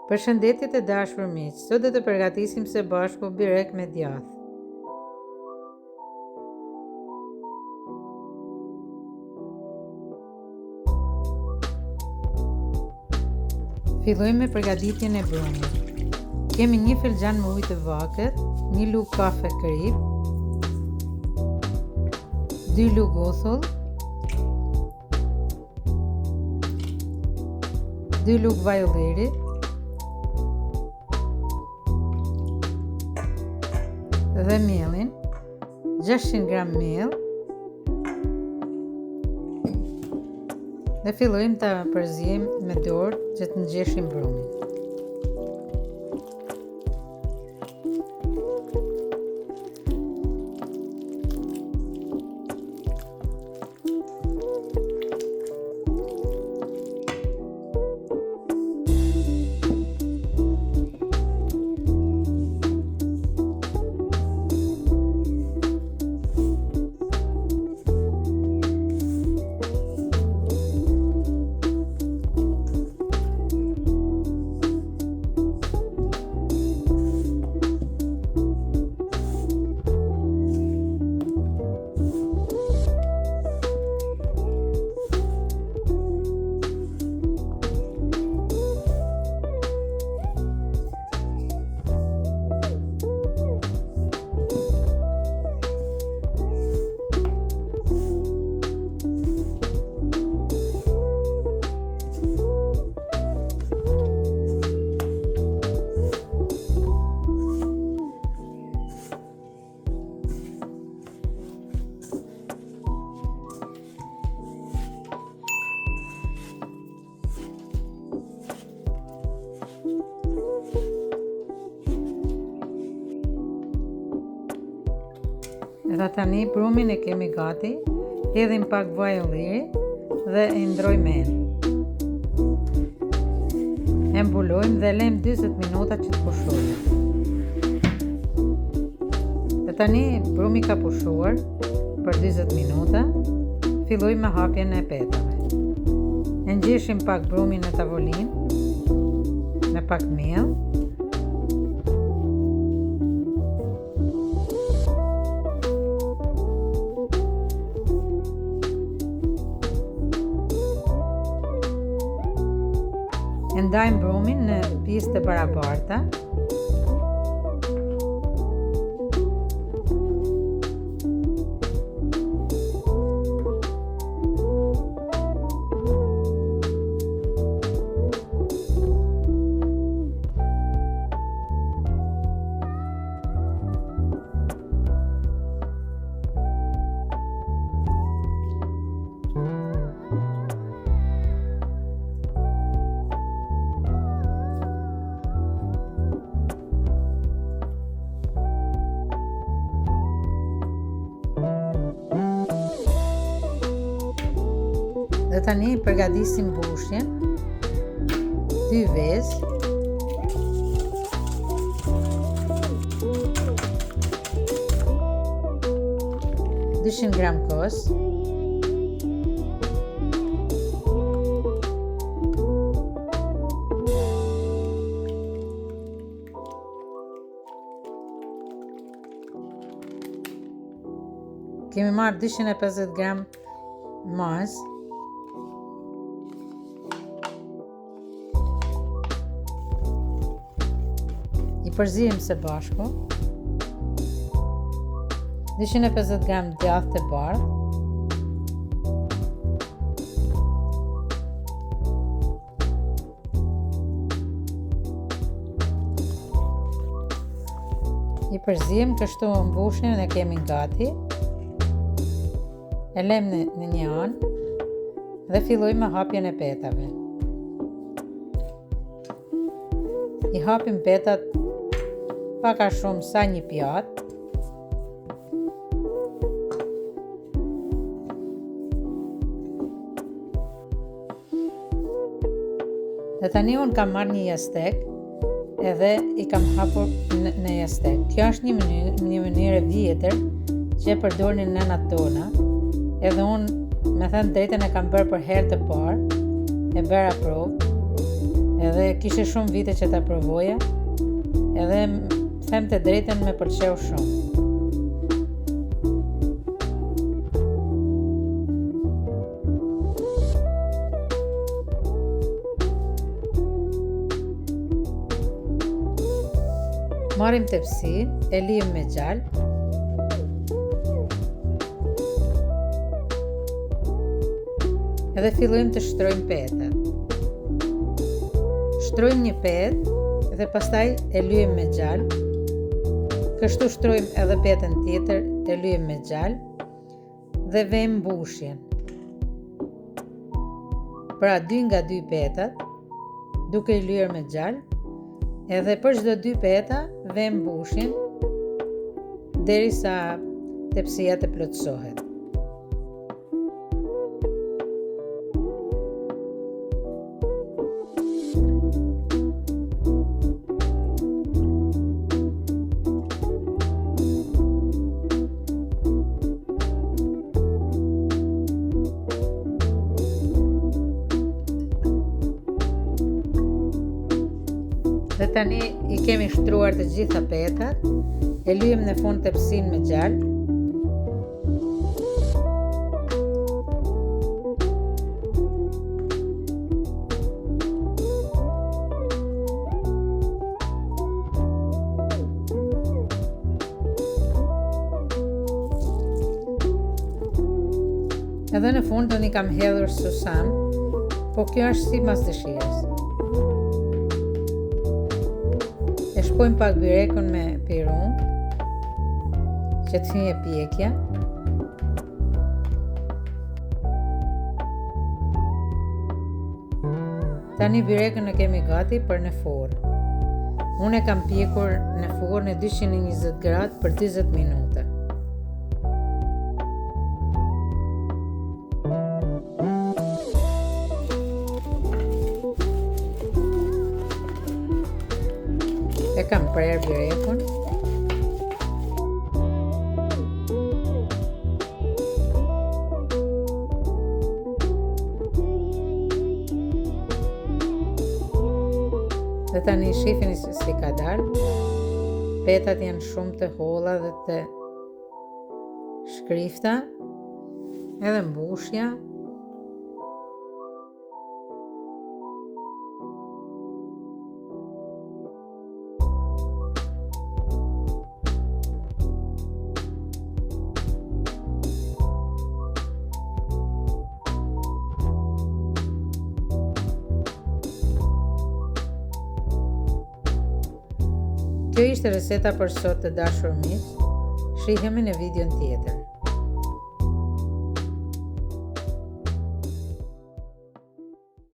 Përshëndetje të dashur miq, sot do të përgatisim së bashku byrek me djath. Fillojmë me përgatitjen e brumit. Kemi 1 filxhan me ujë të vakët, 1 lugë kafe krip, 2 lugë uthull, 2 lugë vaj ulliri, dhe mielin, 600 gram miell, dhe fillojmë ta përzijmë me dorë që të nxjeshim brumin. Dhe tani brumin e kemi gati, hedhim pak vaj ulliri dhe e ndrojmë men. E mbulojmë dhe lejmë 40 minuta që të pushojë. Dhe tani brumi ka pushuar për 40 minuta, fillojmë me hapjen e petave. E ngjeshim pak brumin në tavolinë me pak miell. E ndajmë brumin në pjesë të barabarta. Dhe tani përgatisim bushjen, 2 vezë, $200 gram kos, kemi marrë 250 gram maz, i përzijmë së bashku, 250 gram djath të bardhë, i përzijmë kështu mbushjen e kemi gati, e lejmë në një anë dhe fillojmë me hapjen e petave. I hapim petat pak a shumë sa një pjatë. Dhe tani unë kam marrë një jastek edhe i kam hapur në jastek. Kjo është një mënyrë vjetër që e përdorin nënat tona, edhe unë me thënë drejtën e kam bërë për herë të parë, e bëra provë edhe kishe shumë vite që ta provoja, edhe them të drejtën me pëlqeu shumë. Marrim tepsin, e lijëm me gjal. Edhe fillojmë të shtrojmë petat. Shtrojmë një petë dhe pastaj e lyejmë me gjal. Kështu shtrojmë edhe petën tjetër, e lyejmë me gjal dhe vejmë mbushjen. Pra 2 nga 2 petat, duke i lyer me gjal, edhe për çdo 2 peta vejmë mbushjen derisa tepsia të plotësohet. Dhe tani i kemi shtruar të gjitha petat, e lyejmë në fund tepsin me gjal. Edhe në fund do një kam hedhur susam, po kjo është si mas dëshirës. E shpojmë pak byrekun me pirun, që të fije pjekja. Tani byrekun e kemi gati për në fornë. Unë e kam pjekur në fornë në 220 gradë për 20 minuta. E kam prerë byrekun. Dhe tani shifini si ka dalë. Petat janë shumë të holla dhe të shkrifta, edhe mbushja. Kjo ishte reseta për sot të dashur miq. Shihemi në videon tjetër.